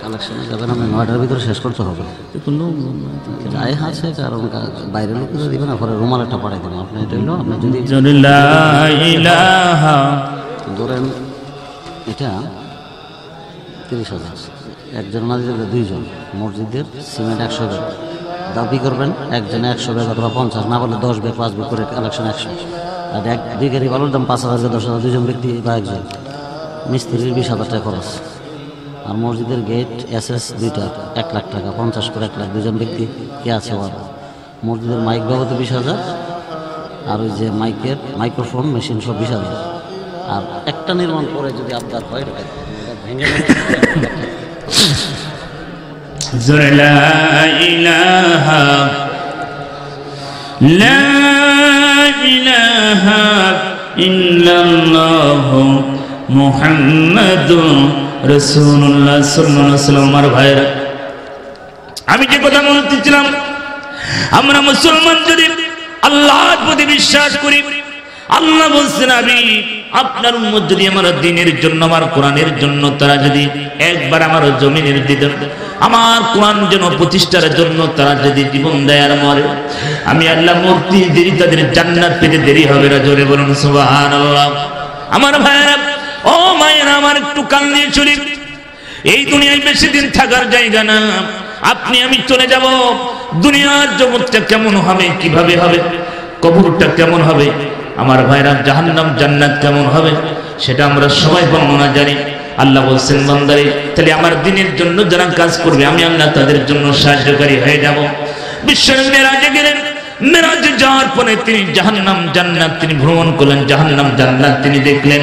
কালেকশনে যাবেন, আমি 9টার ভিতরে শেষ করতে হবে। যাই আছে কারণ বাইরের লোকেরা দিবেন না, পরে রুমাল একটা পাঠাই দেবেন। আপনি এটা হলো আপনি যদি জোরে লা ইলাহা ধরেন এটা 30,000, একজন না দিলে দুইজন, মসজিদের সিমেন্ট 100 ব্যাগ দাবি করবেন, একজনে 100 ব্যাগ অথবা 50, না বলে 10 ব্যাগ 5 ব্যাগ করে কালেকশন 100। আর দুই গাড়ি বালুর দাম 5,000 10,000, দুজন ব্যক্তি বা একজন, মিস্ত্রির 20,000 টাকা খরচ। আর মসজিদের গেট এসএস দুইটা 1 লাখ টাকা, 50 করে 1 লাখ, দুজন ব্যক্তি কে আছে। মসজিদের মাইক বাবদ 20,000, আর ওই যে মাইক্রোফোন মেশিন সব 20,000। আর একটা নির্মাণ করে যদি আপনার হয় ভেঙে জোরে লা ইলাহা, লা ইলাহা ইল্লাল্লাহু মুহাম্মাদুর রাসূলুল্লাহ সাল্লাল্লাহু আলাইহি ওয়াসাল্লাম। আমার ভাইরা, আমি যে কথা বলতেছিলাম, আমরা মুসলমান যদি আল্লাহর প্রতি বিশ্বাস করি, আল্লাহ বলছেন আমি আপনার উম্মত যদি আমার দ্বীনের জন্য, আমার কোরআনের জন্য তারা যদি একবার আমার জমিনের দিতে, আমার কোরআন যেন প্রতিষ্ঠার জন্য তারা যদি জীবন দেয় আর মরে, আমি আল্লাহ মূর্তি দেরি তাদের জান্নাত পেতে দেরি হবে না, জোরে বলুন সুবহানাল্লাহ। আমার ভাইরা ও মায়েরা, আমার একটু কান দিয়ে চলি, এই দুনিয়ায় বেশি দিন থাকার জায়গা না। আপনি আমি চলে যাব, দুনিয়ার জগৎটা কেমন হবে, কিভাবে হবে, কবরটা কেমন হবে, আমার ভাইরা জাহান্নাম জান্নাত কেমন হবে, সেটা আমরা সবাই বর্ণনা জানি। আল্লাহ বলছেন বান্দারে তাহলে আমার দ্বীনের জন্য যারা কাজ করবে আমি আল্লাহ তাদের জন্য সাহায্যকারী হয়ে যাব। বিশ্বের মেরাজে গেলেন, মেরাজে যাওয়ার পরে তিনি জাহান্নাম জান্নাত তিনি ভ্রমণ করলেন, জাহান্নাম জান্নাত তিনি দেখলেন,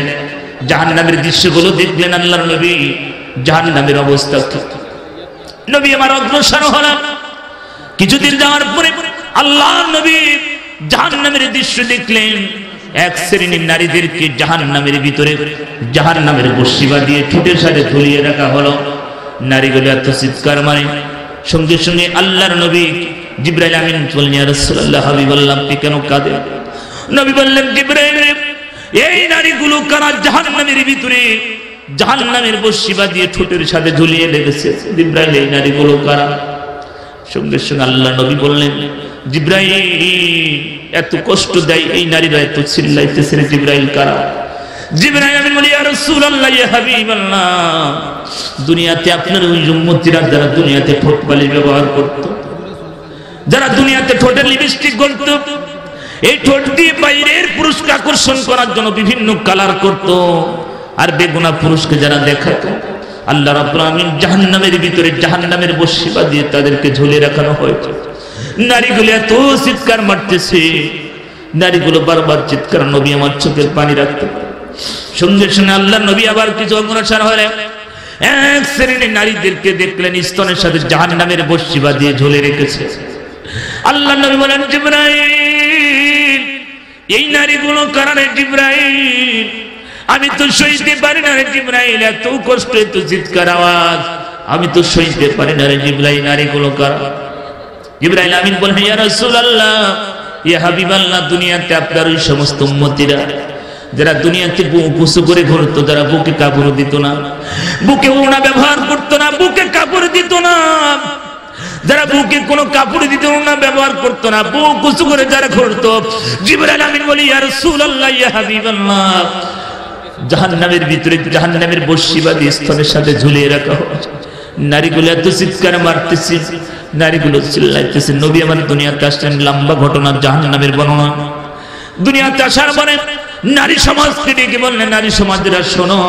জাহান্নামের দৃশ্যগুলো দেখলেন। আল্লাহর নবী জাহান্নামের অবস্থা, নবী আমার অগ্রসর হলাম। কিছুদিন যাওয়ার পরে আল্লাহর নবী জাহান্নামের দৃশ্য দেখলেন। এক শ্রেণীর নারীদেরকে জাহান্নামের ভিতরে জাহান্নামের বসিবা দিয়ে ঠোঁটের সাথে ঝুলিয়ে রাখা হলো। নারীগুলো এত চিৎকার মারে, সঙ্গে সঙ্গে আল্লাহর নবী জিবরাইল আমিন বললেন ইয়া রাসূলুল্লাহ হাবিবাল্লাহ আপনি কেন কাঁদেন? নবী বললেন জিবরাইল এই নারীগুলো কারা জাহান্নামের ভিতরে জাহান্নামের বর্শি বাঁধিয়ে ঠোঁটের সাথে ঝুলিয়ে রেখেছে। জিবরাইল এই নারীগুলো কারা? সঙ্গে সঙ্গে আল্লাহ নবী বললেন জিবরাইল এত কষ্ট দেয় এই নারীরা এত চিল্লাইতেছে জিবরাইল কারা? জিবরাইল আমিন বলি ইয়া রাসূলুল্লাহ ইয়া হাবিবাল্লাহ দুনিয়াতে আপনার ওই উম্মতিরা যারা দুনিয়াতে ঠোঁট বালি ব্যবহার করত, যারা দুনিয়াতে ঠোঁটের লিপস্টিক গলত, এই ঠোঁট দিয়ে বাইরের পুরুষকে আকর্ষণ করার জন্য বিভিন্ন কালার করত, আর বেগুনা পুরুষকে যারা দেখাতো আল্লাহ রাব্বুল আমিন জাহান্নামের ভিতরে জাহান্নামের বর্শি বাঁধিয়ে তাদেরকে ঝুলিয়ে রাখানো হয়েছে। নারীগুলো এত চিৎকার মারতেছে, নারীগুলো বারবার চিৎকার, নবী আমার চোখের পানি রাখতে। সঙ্গে সঙ্গে আল্লাহ নবী আবার কিছু অগ্রসর হলে এক শ্রেণীর নারীদেরকে দেখলেন স্তনের সাথে জাহান্নামের বর্শি বাঁধিয়ে ঝুলে রেখেছে। আল্লাহ নবী বলেন জিবরাইল এই নারীগুলো কারণে জিবরাইল আমি তো সইতে পারি না রে জিবরাইল, এত কষ্ট এত চিৎকার আওয়াজ আমি তো সইতে পারি না রে জিবরাইল, নারীগুলো কারা? জিবরাইল আমিন বলেন ইয়া রাসূলুল্লাহ ইয়া হাবিবাল্লাহ দুনিয়াতে আপনার ওই সমস্ত উম্মতিরা যারা দুনিয়াতে বুক উঁচু করে ঘুরতো, যারা বুকে কাপড় দিত না, বুকে ওড়না ব্যবহার করতো না, বুকে কাপড় দিত না, যারা বুকে কোনো কাপড় দিত না ব্যবহার করতো না, বুক উঁচু করে যারা ঘুরতো, জিবরাইল আমিন বলি ইয়া রাসূলুল্লাহ ইয়া হাবিবাল্লাহ জাহান্নামের ভিতরে জাহান্নামের বর্শি বাঁধিয়ে স্তনের সাথে ঝুলিয়ে রাখা হয়েছে। নারীগুলো এত চিৎকার মারতেছে, নারীগুলো চিল্লাইতেছে। নবী আমার দুনিয়াতে আসলেন, লম্বা ঘটনা জাহান্নামের বর্ণনা। দুনিয়াতে আসার পরে নারী সমাজকে ডেকে বললেন নারী সমাজেরা শোনো,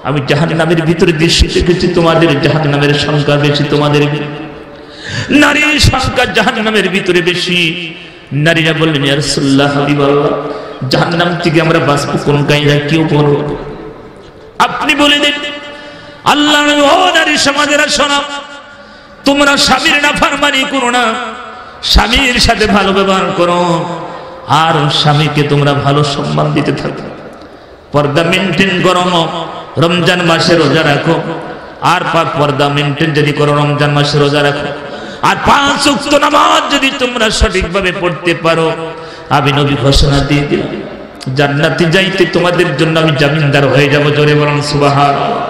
আমি জাহান্নামের ভিতরে দৃশ্য দেখেছি, তোমাদের জাহান্নামের সংখ্যা বেশি, তোমাদের নারীর সংখ্যা জাহান্নামের ভিতরে বেশি। নারীরা বললেন ইয়া রাসূলুল্লাহ হাবিবাল্লাহ জাহান্নাম থেকে আমরা বাঁচবো কোন কায়দা, কেউ বলো আপনি বলে দেন। আল্লাহ ও নারী সমাজেরা শোনো, তোমরা স্বামীর নাফরমানি করো না, স্বামীর সাথে ভালো ব্যবহার করো, আর স্বামীকে তোমরা ভালো সম্মান দিতে থাকো, পর্দা মেনটেন করো, রমজান মাসে রোজা রাখো, আর পর্দা মেনটেন যদি করো রমজান মাসে রোজা রাখো, আর 5 ওয়াক্ত নামাজ যদি তোমরা সঠিকভাবে পড়তে পারো, আমি নবী ঘোষণা দিয়ে দিলাম জান্নাতে যাইতে তোমাদের জন্য আমি জামিনদার হয়ে যাব। জোরে বলুন সুবহানাল্লাহ।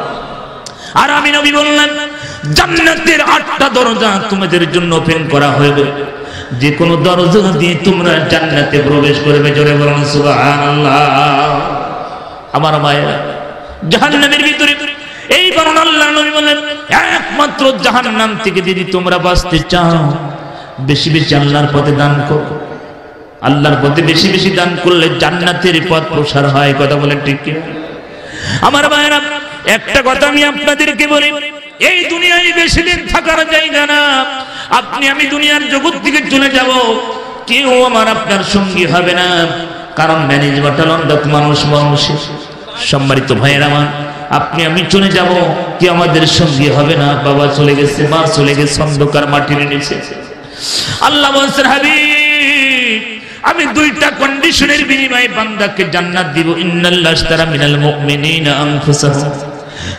আর আমি নবী বললাম জান্নাতের 8টা দরজা তোমাদের জন্য ওপেন করা হবে, যে কোনো দরজা দিয়ে তোমরা জান্নাতে প্রবেশ করবে। জোরে বলুন সুবহানাল্লাহ। আমার মায়েরা জাহান্নামের ভিতরে এই বর্ণনা আল্লাহ নবী বলেন একমাত্র জাহান্নাম থেকে যদি তোমরা বাঁচতে চাও বেশি বেশি আল্লাহর পথে দান করো। আল্লাহর পথে বেশি বেশি দান করলে জান্নাতের পথ প্রসার হয়। কথা বলেন ঠিক কি? আমার ভাইরা একটা কথা আমি আপনাদেরকে বলি, এই দুনিয়ায় বেশি দিন থাকার জায়গা না। আপনি আমি দুনিয়ার জগৎ থেকে চলে যাব, কেউ আমার আপনার সঙ্গী হবে না, কারণ ম্যানেজমেন্ট মানুষ মানুষের। সম্মানিত ভাইয়ের আমার, আপনি আমি চলে যাব, কি আমাদের সঙ্গী হবে না। বাবা চলে গেছে, মা চলে গেছে, অন্ধকার মাটির নিচে। আল্লাহ বলছেন হাবিব আমি 2টা কন্ডিশনের বিনিময়ে বান্দাকে জান্নাত দিব। ইন্নাল্লাহ আশতারা মিনাল মুমিনিনা আনফুসাহুম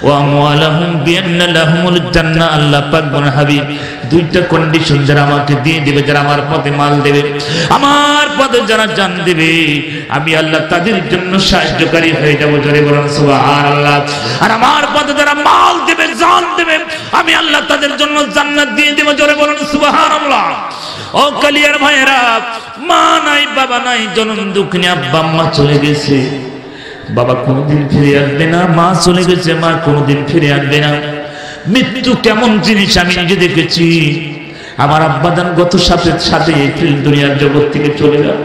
ওয়া আমওয়ালাহুম বিআন্না লাহুমুল জান্নাহ। আল্লাহ পাক বলেন হাবিব 2টা কন্ডিশন যারা আমাকে দিয়ে দিবে, যারা আমার পথে মাল দেবে, আমার পথে যারা জান দেবে, আমি আল্লাহ তাদের জন্য সাহায্যকারী হয়ে যাব। জোরে বলুন সুবহানাল্লাহ। আর আমার পথে যারা মাল দেবে, জান দেবে, আমি আল্লাহ তাদের জন্য জান্নাত দিয়ে দেব। জোরে বলুন সুবহানাল্লাহ। ও কালিয়ার ভাইয়েরা, মা নাই বাবা নাই, জনম দুঃখিনী আব্বা আম্মা চলে গেছে, বাবা কোনোদিন ফিরে আসবে না, মা চলে গেছে, মা কোনোদিন ফিরে আসবে না। মৃত্যু কেমন জিনিস আমি নিজে দেখেছি। আমার আব্বাদান গত সাথে এপ্রিল দুনিয়ার জগৎ থেকে চলে গেল।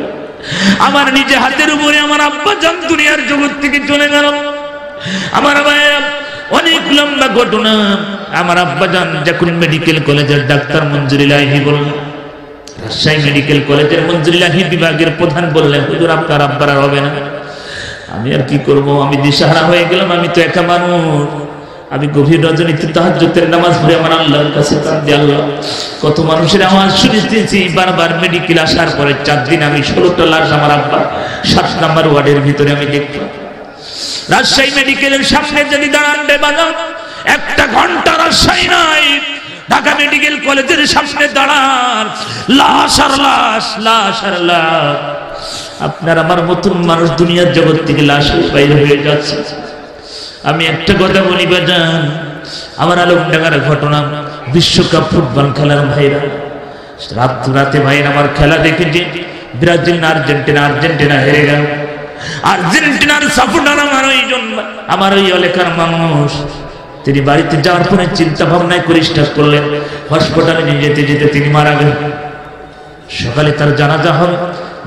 আমার নিজে হাতের উপরে আমার আব্বাজান দুনিয়ার জগৎ থেকে চলে গেল। আমার ভাইয়েরা অনেক লম্বা ঘটনা। আমার আব্বাজান যখন মেডিকেল কলেজের ডাক্তার মঞ্জুরিল্লাহি বললেন, রাজশাহী মেডিকেল কলেজের মঞ্জুরিল্লাহি বিভাগের প্রধান বললেন হুজুর আপনার আব্বার আর হবে না। আমি আর কি করব, আমি দিশাহারা হয়ে গেলাম। আমি তো একা মানুষ। আমি গভীর রজনীতে তাহাজ্জুদের নামাজ পড়ে আমার আল্লাহর কাছে কাঁদি, আল্লাহ কত মানুষের আওয়াজ শুনেছি বারবার। মেডিকেল আসার পরে 4 দিন আমি 16টা লাশ আমার আব্বা 7 নম্বর ওয়ার্ডের ভিতরে আমি দেখলাম। রাজশাহী মেডিকেলের সামনে যদি দাঁড়ান বাজার 1 ঘন্টা রাজশাহী নাই, ঢাকা মেডিকেল কলেজের সামনে দাঁড়ান, লাশ আর লাশ, লাশ আর লাশ। আপনার আমার মতন মানুষ দুনিয়ার জগৎ থেকে লাশ বাইরে হয়ে যাচ্ছে। আমি একটা কথা বলি বাজান, আমার আলোকডাঙ্গার ঘটনা, বিশ্বকাপ ফুটবল খেলার ভাইরা, রাতে ভাইরা আমার খেলা দেখেছে, ব্রাজিল না আর্জেন্টিনা, আর্জেন্টিনা হেরে গেল। আর্জেন্টিনার সাপোর্টার আমার ওই এলাকার মানুষ, তিনি বাড়িতে যাওয়ার পরে চিন্তা ভাবনায় করে স্টার্ট করলেন, হসপিটালে নিয়ে যেতে যেতে তিনি মারা গেলেন। সকালে তার জানাজা হল,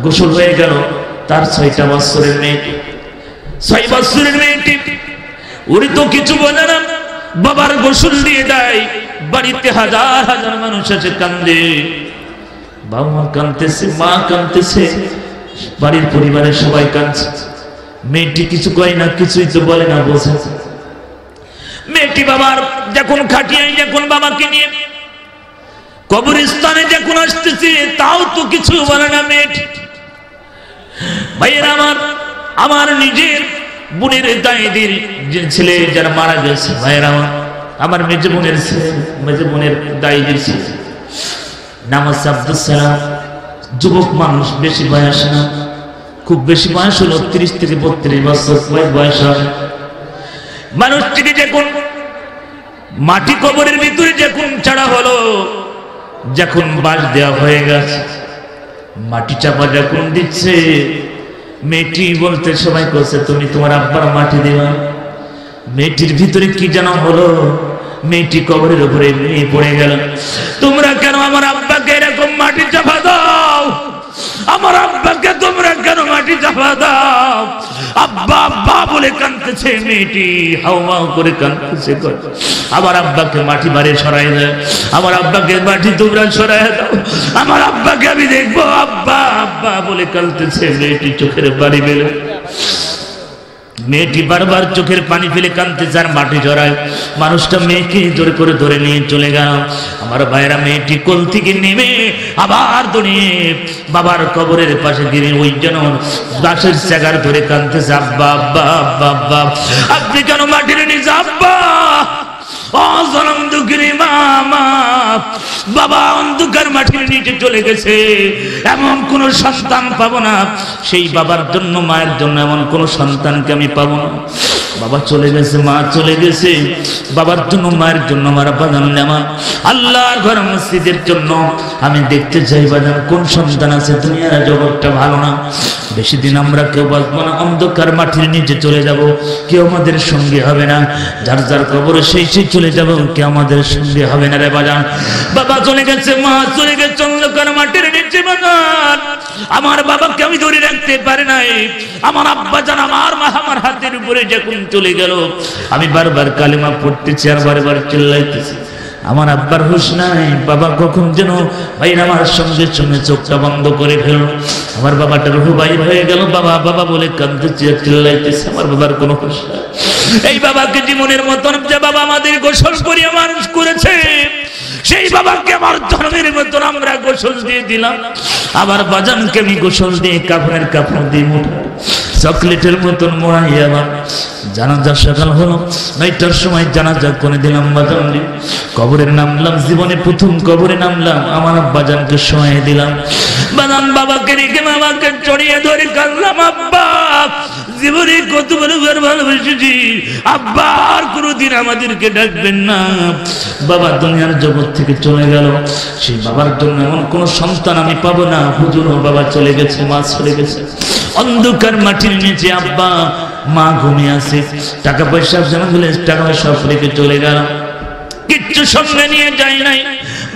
গোসল হয়ে গেল। তার 6 বছরের মেয়েটি, 6 বছরের মেয়েটি, উনি তো কিছু বলে না, বাবার গোসল দিয়ে দেয়। বাড়িতে হাজার হাজার মানুষ আছে, কান্দে, বাবা মা কাঁদতেছে, মা কাঁদতেছে, বাড়ির পরিবারের সবাই কাঁদছে। মেয়েটি কিছু কয় না, কিছুই তো বলে না, বসে। মেয়েটি বাবার যখন খাটিয়ায়, যখন বাবাকে নিয়ে কবরস্থানে যখন আসতেছে, তাও তো কিছু বলে না মেয়েটি। ভাইয়েরা আমার, আমার নিজের বোনের দায়েদের যে ছেলে যারা মারা গেছে, ভাইয়েরা আমার মেজে বোনের ছেলে, মেজে বোনের দায়েদের ছেলে, নাম হচ্ছে আব্দুল সালাম। যুবক মানুষ, বেশি বয়স না, খুব বেশি বয়স হলো 30 থেকে 32 বছর বয়স হয়। মানুষটিকে যখন মাটি কবরের ভিতরে যখন ছাড়া হলো, যখন বাঁশ দেওয়া হয়ে গেছে, মাটি চাপা যখন দিচ্ছে, মেয়েটি বলতে সবাই করছে, তুমি তোমার আব্বার মাটি দেওয়া। মেয়েটির ভিতরে কি যেন হলো, মেয়েটি কবরের উপরে নিয়ে পড়ে গেল। তোমরা কেন আমার আব্বাকে এরকম মাটি চাপা দাও? আমার আব্বাকে তোমরা কেন মাটি চাপা দাও? আব্বা আব্বা বলে কাঁদতেছে মেয়েটি, হাওমাও করে কাঁদতেছে। আমার আব্বাকে মাটি বাড়ি সরাই দেয়, আমার আব্বাকে মাটি তোমরা সরাই দাও, আমার আব্বাকে আমি দেখবো। আব্বা আব্বা বলে কাঁদতেছে মেয়েটি, চোখের পানি ফেলে। মেয়েটি বারবার চোখের পানি ফেলে কাঁদতেছে আর মাটি জড়ায়। মানুষটা মেয়েকে জোরে করে ধরে নিয়ে চলে গেল। আমার ভাইরা মেয়েটি কোল থেকে নেমে আবার দৌড়িয়ে বাবার কবরের পাশে গিয়ে ওই যেন গাছের চাগার ধরে কাঁদতেছে, আব্বা আব্বা আব্বা আব্বা, আপনি কেন মাটির নিচে? আব্বা জনম দুঃখিনী মা, বাবা অন্ধকার মাটির নিচে চলে গেছে, এমন কোন সন্তান পাবো না। সেই বাবার জন্য, মায়ের জন্য এমন কোন সন্তানকে আমি পাবো না। বাবা চলে গেছে, মা চলে গেছে, বাবার জন্য, মায়ের জন্য আমার বাজান নেওয়া আল্লাহর ঘর মসজিদের জন্য আমি দেখতে চাই বাজান কোন সন্তান আছে। দুনিয়ার জগৎটা ভালো না, বেশি দিন আমরা কেউ বাঁচবো না, অন্ধকার মাটির নিচে চলে যাব, কেউ আমাদের সঙ্গে হবে না। যার যার কবরে সেই সেই চলে যাব, কেউ আমাদের সঙ্গে হবে না রে বাজান। বাবা চলে গেছে, মা চলে গেছে, অন্ধকার মাটির নিচে বাজান। আমার বাবাকে আমি ধরে রাখতে পারি নাই। আমার আব্বা জান, আমার মা আমার হাতের উপরে যখন চলে গেল, আমি বারবার কালিমা পড়তেছি আর বারবার চিল্লাইতেছি, আমার আব্বার হুঁশ নাই। বাবা কখন যেন ভাইরা আমার সঙ্গে সঙ্গে চোখটা বন্ধ করে ফেলল। আমার বাবাটা রুহু বাইর হয়ে গেল, বাবা বাবা বলে কাঁদতেছি আর চিল্লাইতেছি, আমার বাবার কোনো হুঁশ নাই। এই বাবাকে জীবনের মতন যে বাবা আমাদের গোসল করিয়া মানুষ করেছে, সেই বাবাকে আমার জন্মের মতন আমরা গোসল দিয়ে দিলাম। আবার বাজানকে আমি গোসল দিয়ে কাপড়ের কাপড় দিয়ে মুঠা চকলেটের মতন মোড়াই আমার জানাজা সকাল হলো 9টার সময় জানাজা করে দিলাম। বাজান কবরে নামলাম, জীবনে প্রথম কবরে নামলাম, আমার বাজানকে শোয়াই দিলাম। বাজান বাবাকে রেখে বাবাকে জড়িয়ে ধরে কাঁদলাম, আব্বা জীবনে কত বড় ভালোবেসেছি, আব্বা আর কোনোদিন আমাদেরকে ডাকবেন না। বাবা দুনিয়ার জগৎ থেকে চলে গেল, সেই বাবার জন্য এমন কোন সন্তান আমি পাবো না। হুজুর বাবা চলে গেছে, মা চলে গেছে, অন্ধকার মাটির নিচে আব্বা মা ঘুমিয়ে আছে, টাকা পয়সা জমা হলে টাকা সব রেখে চলে গেল, কিচ্ছু সঙ্গে নিয়ে যায় নাই।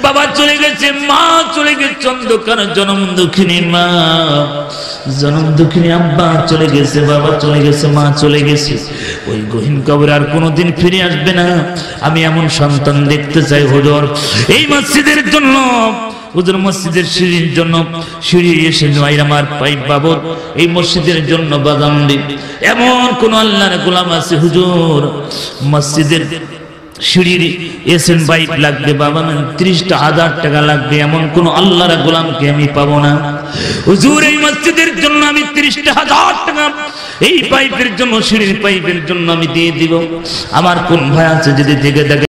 বাবা চলে গেছে, মা চলে গেছে, অন্ধকার জনম দুঃখিনী মা, জনম দুঃখিনী আব্বা চলে গেছে, বাবা চলে গেছে, মা চলে গেছে। ওই গহীন কবরে আর কোনোদিন ফিরে আসবে না। আমি এমন সন্তান দেখতে চাই হুজুর। এই মসজিদের জন্য, হুজুর মসজিদের সিঁড়ির জন্য, সিঁড়ি এসে নয় আমার পাইপ বাবর, এই মসজিদের জন্য বাদাম দিন। এমন কোন আল্লাহর গোলাম আছে হুজুর মসজিদের সিঁড়ির এসেন পাইপ লাগবে বাবা, 30,000 টাকা লাগবে, এমন কোন আল্লাহর গোলামকে আমি পাবো না হুজুর। এই মসজিদের জন্য আমি 30,000 টাকা এই পাইপের জন্য, সিঁড়ির পাইপের জন্য আমি দিয়ে দিব। আমার কোন ভাই আছে যদি দেখে